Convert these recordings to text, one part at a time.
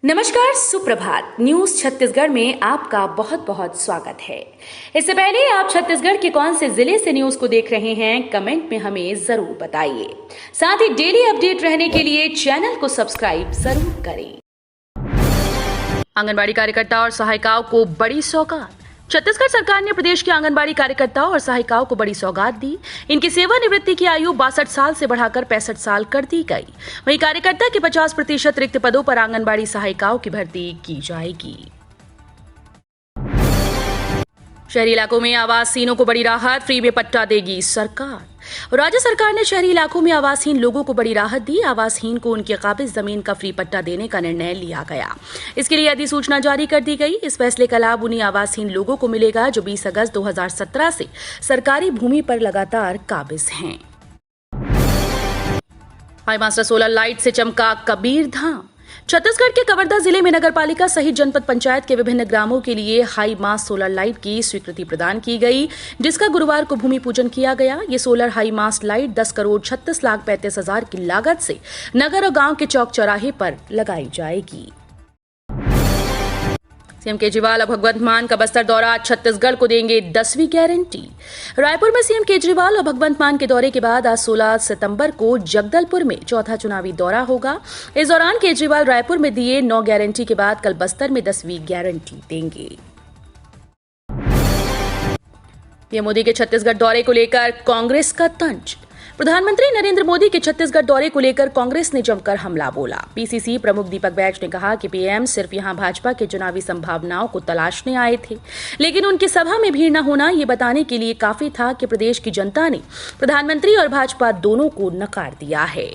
नमस्कार, सुप्रभात। न्यूज छत्तीसगढ़ में आपका बहुत बहुत स्वागत है। इससे पहले आप छत्तीसगढ़ के कौन से जिले से न्यूज को देख रहे हैं, कमेंट में हमें जरूर बताइए। साथ ही डेली अपडेट रहने के लिए चैनल को सब्सक्राइब जरूर करें। आंगनबाड़ी कार्यकर्ता और सहायिकाओं को बड़ी सौगात। छत्तीसगढ़ सरकार ने प्रदेश के आंगनबाड़ी कार्यकर्ताओं और सहायिकाओं को बड़ी सौगात दी। इनकी सेवानिवृत्ति की आयु 62 साल से बढ़ाकर 65 साल कर दी गई। वहीं कार्यकर्ता के 50% रिक्त पदों पर आंगनबाड़ी सहायिकाओं की भर्ती की जाएगी। शहरी इलाकों में आवासहीनों को बड़ी राहत, फ्री में पट्टा देगी सरकार। राज्य सरकार ने शहरी इलाकों में आवासहीन लोगों को बड़ी राहत दी। आवासहीन को उनके काबिज जमीन का फ्री पट्टा देने का निर्णय लिया गया। इसके लिए अधिसूचना जारी कर दी गई। इस फैसले का लाभ उन्हीं आवासहीन लोगों को मिलेगा जो 20 अगस्त 2017 से सरकारी भूमि पर लगातार काबिज हैं। हाई मास्टर सोलर लाइट से चमका कबीर धाम। छत्तीसगढ़ के कवर्धा जिले में नगरपालिका सहित जनपद पंचायत के विभिन्न ग्रामों के लिए हाई मास सोलर लाइट की स्वीकृति प्रदान की गई, जिसका गुरुवार को भूमि पूजन किया गया। ये सोलर हाई मास लाइट 10,36,35,000 की लागत से नगर और गांव के चौक चौराहे पर लगाई जाएगी। सीएम केजरीवाल और भगवंत मान का बस्तर दौरा, छत्तीसगढ़ को देंगे 10वीं गारंटी। रायपुर में सीएम केजरीवाल और भगवंत मान के दौरे के बाद आज 16 सितंबर को जगदलपुर में चौथा चुनावी दौरा होगा। इस दौरान केजरीवाल रायपुर में दिए 9 गारंटी के बाद कल बस्तर में 10वीं गारंटी देंगे। पीएम मोदी के छत्तीसगढ़ दौरे को लेकर कांग्रेस का तंज। प्रधानमंत्री नरेंद्र मोदी के छत्तीसगढ़ दौरे को लेकर कांग्रेस ने जमकर हमला बोला। पीसीसी प्रमुख दीपक बैज ने कहा कि पीएम सिर्फ यहां भाजपा के चुनावी संभावनाओं को तलाशने आए थे, लेकिन उनकी सभा में भीड़ न होना ये बताने के लिए काफी था कि प्रदेश की जनता ने प्रधानमंत्री और भाजपा दोनों को नकार दिया है।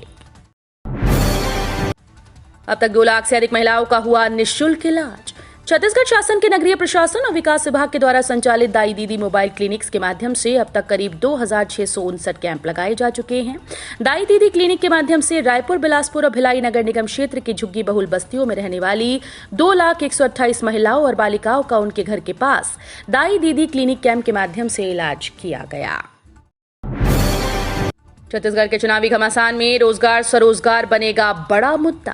अब तक 2 लाख से अधिक महिलाओं का हुआ निःशुल्क इलाज। छत्तीसगढ़ शासन के नगरीय प्रशासन और विकास विभाग के द्वारा संचालित दाई दीदी मोबाइल क्लिनिक्स के माध्यम से अब तक करीब 2659 कैंप लगाए जा चुके हैं। दाई दीदी क्लिनिक के माध्यम से रायपुर, बिलासपुर और भिलाई नगर निगम क्षेत्र की झुग्गी बहुल बस्तियों में रहने वाली 2,128 महिलाओं और बालिकाओं का उनके घर के पास दाई दीदी क्लिनिक कैंप के माध्यम से इलाज किया गया। छत्तीसगढ़ के चुनावी घमासान में रोजगार स्वरोजगार बनेगा बड़ा मुद्दा।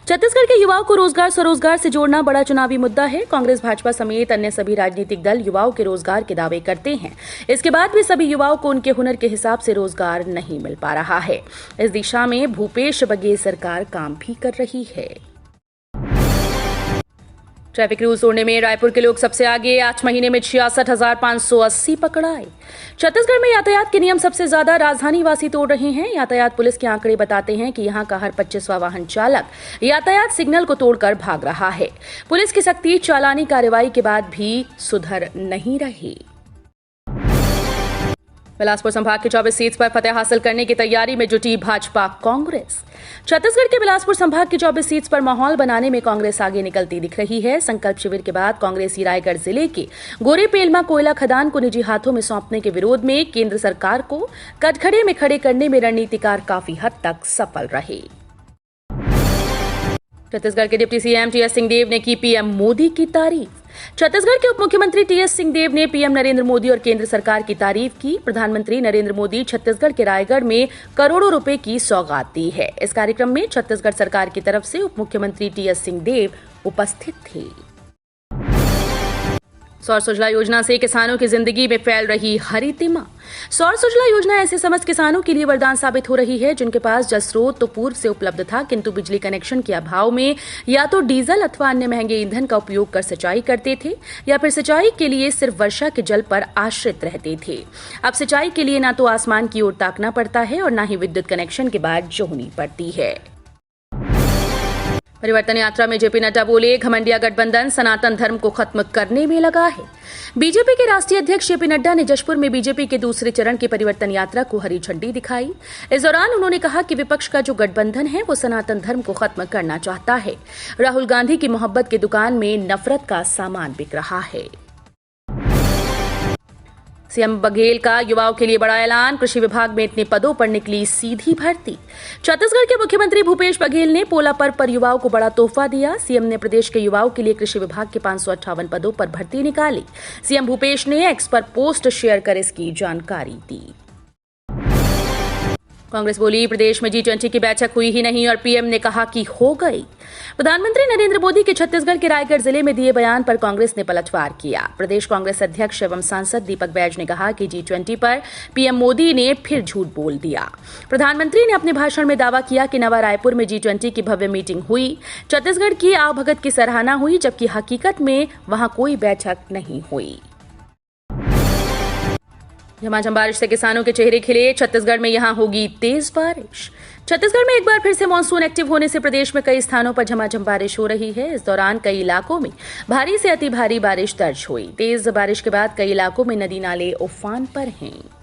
छत्तीसगढ़ के युवाओं को रोजगार स्वरोजगार से जोड़ना बड़ा चुनावी मुद्दा है। कांग्रेस, भाजपा समेत अन्य सभी राजनीतिक दल युवाओं के रोजगार के दावे करते हैं। इसके बाद भी सभी युवाओं को उनके हुनर के हिसाब से रोजगार नहीं मिल पा रहा है। इस दिशा में भूपेश बघेल सरकार काम भी कर रही है। ट्रैफिक रूल तोड़ने में रायपुर के लोग सबसे आगे, 8 महीने में 66,580 पकड़ाए। छत्तीसगढ़ में यातायात के नियम सबसे ज्यादा राजधानी वासी तोड़ रहे हैं। यातायात पुलिस के आंकड़े बताते हैं कि यहां का हर 25वां वाहन चालक यातायात सिग्नल को तोड़कर भाग रहा है। पुलिस की सख्ती चालानी कार्रवाई के बाद भी सुधर नहीं रही। बिलासपुर संभाग की 24 सीट पर फतेह हासिल करने की तैयारी में जुटी भाजपा कांग्रेस। छत्तीसगढ़ के बिलासपुर संभाग की 24 सीट पर माहौल बनाने में कांग्रेस आगे निकलती दिख रही है। संकल्प शिविर के बाद कांग्रेसी रायगढ़ जिले के गोरेपेलमा कोयला खदान को निजी हाथों में सौंपने के विरोध में केंद्र सरकार को कटघरे में खड़े करने में रणनीतिकार काफी हद तक सफल रहे। छत्तीसगढ़ के डिप्टी सीएम टीएस सिंहदेव ने की पीएम मोदी की तारीफ। छत्तीसगढ़ के उप मुख्यमंत्री टीएस सिंहदेव ने पीएम नरेंद्र मोदी और केंद्र सरकार की तारीफ की। प्रधानमंत्री नरेंद्र मोदी छत्तीसगढ़ के रायगढ़ में करोड़ों रुपए की सौगात दी है। इस कार्यक्रम में छत्तीसगढ़ सरकार की तरफ से उप मुख्यमंत्री टीएस सिंहदेव उपस्थित थे। सौर सुजला योजना से किसानों की जिंदगी में फैल रही हरितिमा। सौर सुजला योजना ऐसे समस्त किसानों के लिए वरदान साबित हो रही है जिनके पास जल स्रोत तो पूर्व से उपलब्ध था, किंतु बिजली कनेक्शन के अभाव में या तो डीजल अथवा अन्य महंगे ईंधन का उपयोग कर सिंचाई करते थे या फिर सिंचाई के लिए सिर्फ वर्षा के जल पर आश्रित रहते थे। अब सिंचाई के लिए ना तो आसमान की ओर ताकना पड़ता है और ना ही विद्युत कनेक्शन के बाद जोहनी पड़ती है। परिवर्तन यात्रा में जेपी नड्डा बोले, घमंडिया गठबंधन सनातन धर्म को खत्म करने में लगा है। बीजेपी के राष्ट्रीय अध्यक्ष जेपी नड्डा ने जशपुर में बीजेपी के दूसरे चरण की परिवर्तन यात्रा को हरी झंडी दिखाई। इस दौरान उन्होंने कहा कि विपक्ष का जो गठबंधन है वो सनातन धर्म को खत्म करना चाहता है। राहुल गांधी की मोहब्बत की दुकान में नफरत का सामान बिक रहा है। सीएम बघेल का युवाओं के लिए बड़ा ऐलान, कृषि विभाग में इतने पदों पर निकली सीधी भर्ती। छत्तीसगढ़ के मुख्यमंत्री भूपेश बघेल ने पोला पर्व पर युवाओं को बड़ा तोहफा दिया। सीएम ने प्रदेश के युवाओं के लिए कृषि विभाग के 558 पदों पर भर्ती निकाली। सीएम भूपेश ने एक्स पर पोस्ट शेयर कर इसकी जानकारी दी। कांग्रेस बोली, प्रदेश में G20 की बैठक हुई ही नहीं और पीएम ने कहा कि हो गई। प्रधानमंत्री नरेंद्र मोदी के छत्तीसगढ़ के रायगढ़ जिले में दिए बयान पर कांग्रेस ने पलटवार किया। प्रदेश कांग्रेस अध्यक्ष एवं सांसद दीपक बैज ने कहा कि G20 पर पीएम मोदी ने फिर झूठ बोल दिया। प्रधानमंत्री ने अपने भाषण में दावा किया कि नवा रायपुर में G20 की भव्य मीटिंग हुई, छत्तीसगढ़ की आवभगत की सराहना हुई, जबकि हकीकत में वहां कोई बैठक नहीं हुई। झमाझम बारिश से किसानों के चेहरे खिले, छत्तीसगढ़ में यहां होगी तेज बारिश। छत्तीसगढ़ में एक बार फिर से मानसून एक्टिव होने से प्रदेश में कई स्थानों पर झमाझम बारिश हो रही है। इस दौरान कई इलाकों में भारी से अति भारी बारिश दर्ज हुई। तेज बारिश के बाद कई इलाकों में नदी नाले उफान पर हैं।